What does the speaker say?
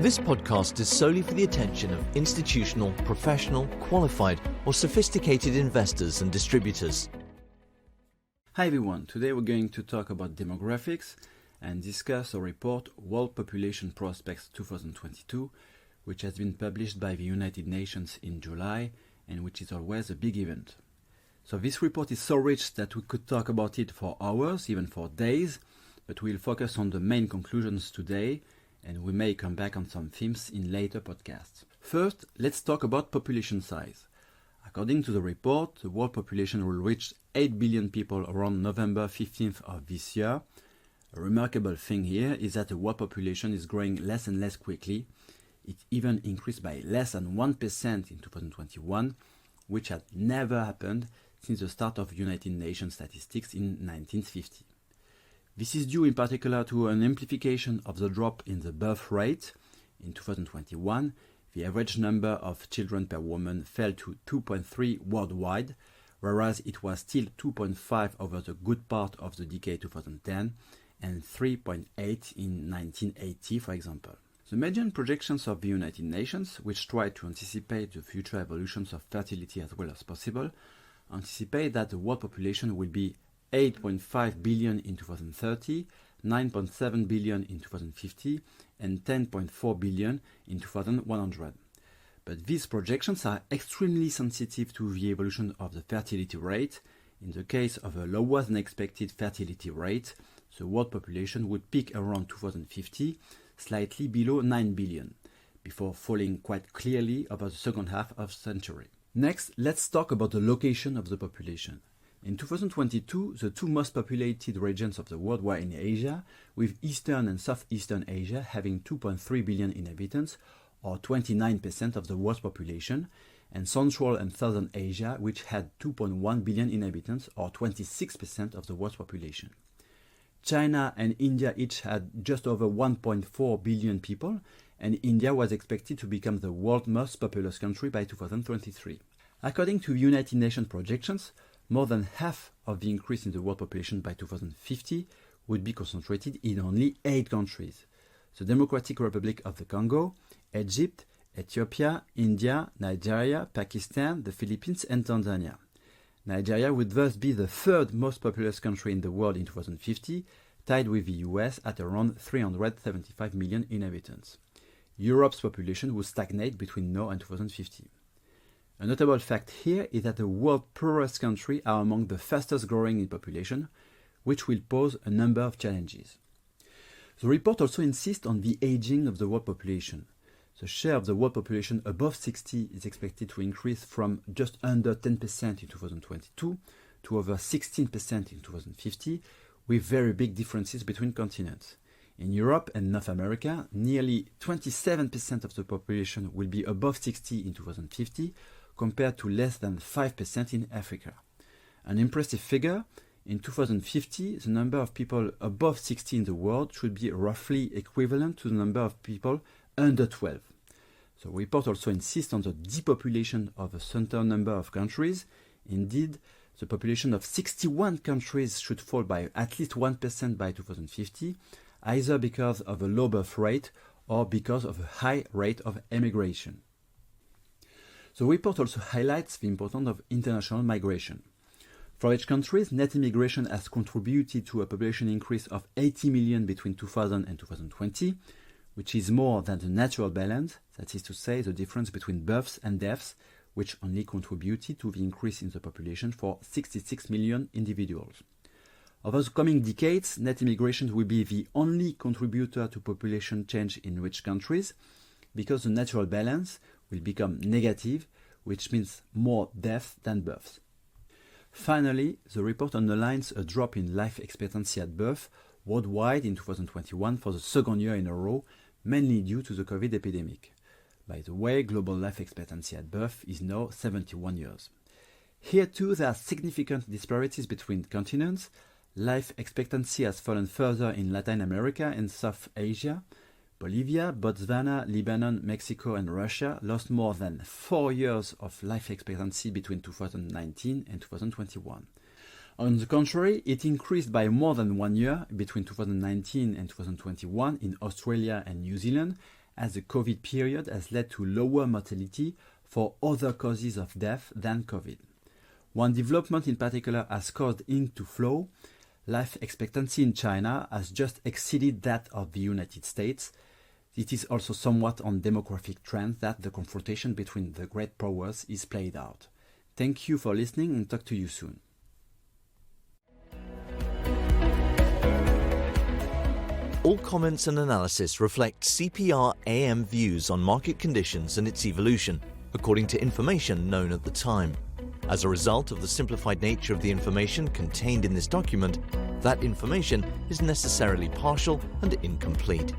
This podcast is solely for the attention of institutional, professional, qualified, or sophisticated investors and distributors. Hi everyone, today we're going to talk about demographics and discuss a report, World Population Prospects 2022, which has been published by the United Nations in July and which is always a big event. So this report is so rich that we could talk about it for hours, even for days, but we'll focus on the main conclusions today and we may come back on some themes in later podcasts. First, let's talk about population size. According to the report, the world population will reach 8 billion people around November 15th of this year. A remarkable thing here is that the world population is growing less and less quickly. It even increased by less than 1% in 2021, which had never happened since the start of United Nations statistics in 1950. This is due in particular to an amplification of the drop in the birth rate. In 2021, the average number of children per woman fell to 2.3 worldwide, whereas it was still 2.5 over the good part of the decade 2010 and 3.8 in 1980, for example. The median projections of the United Nations, which try to anticipate the future evolutions of fertility as well as possible, anticipate that the world population will be 8.5 billion in 2030, 9.7 billion in 2050, and 10.4 billion in 2100. But these projections are extremely sensitive to the evolution of the fertility rate. In the case of a lower than expected fertility rate, the world population would peak around 2050, slightly below 9 billion, before falling quite clearly over the second half of the century. Next, let's talk about the location of the population. In 2022, the two most populated regions of the world were in Asia, with Eastern and Southeastern Asia having 2.3 billion inhabitants, or 29% of the world's population, and Central and Southern Asia, which had 2.1 billion inhabitants, or 26% of the world's population. China and India each had just over 1.4 billion people, and India was expected to become the world's most populous country by 2023. According to United Nations projections, more than half of the increase in the world population by 2050 would be concentrated in only 8 countries: the Democratic Republic of the Congo, Egypt, Ethiopia, India, Nigeria, Pakistan, the Philippines, and Tanzania. Nigeria would thus be the third most populous country in the world in 2050, tied with the US at around 375 million inhabitants. Europe's population would stagnate between now and 2050. A notable fact here is that the world's poorest countries are among the fastest growing in population, which will pose a number of challenges. The report also insists on the aging of the world population. The share of the world population above 60 is expected to increase from just under 10% in 2022 to over 16% in 2050, with very big differences between continents. In Europe and North America, nearly 27% of the population will be above 60 in 2050, compared to less than 5% in Africa. An impressive figure, in 2050, the number of people above 60 in the world should be roughly equivalent to the number of people under 12. The report also insists on the depopulation of a certain number of countries. Indeed, the population of 61 countries should fall by at least 1% by 2050, either because of a low birth rate or because of a high rate of emigration. The report also highlights the importance of international migration. For each country, net immigration has contributed to a population increase of 80 million between 2000 and 2020, which is more than the natural balance, that is to say, the difference between births and deaths, which only contributed to the increase in the population for 66 million individuals. Over the coming decades, net immigration will be the only contributor to population change in rich countries, because the natural balance will become negative, which means more deaths than births. Finally, the report underlines a drop in life expectancy at birth worldwide in 2021 for the second year in a row, mainly due to the COVID epidemic. By the way, global life expectancy at birth is now 71 years. Here too, there are significant disparities between continents. Life expectancy has fallen further in Latin America and South Asia. Bolivia, Botswana, Lebanon, Mexico, and Russia lost more than 4 years of life expectancy between 2019 and 2021. On the contrary, it increased by more than 1 year between 2019 and 2021 in Australia and New Zealand, as the COVID period has led to lower mortality for other causes of death than COVID. One development in particular has caused ink to flow. Life expectancy in China has just exceeded that of the United States. It is also somewhat on demographic trends that the confrontation between the great powers is played out. Thank you for listening and talk to you soon. All comments and analysis reflect CPR AM views on market conditions and its evolution, according to information known at the time. As a result of the simplified nature of the information contained in this document, that information is necessarily partial and incomplete.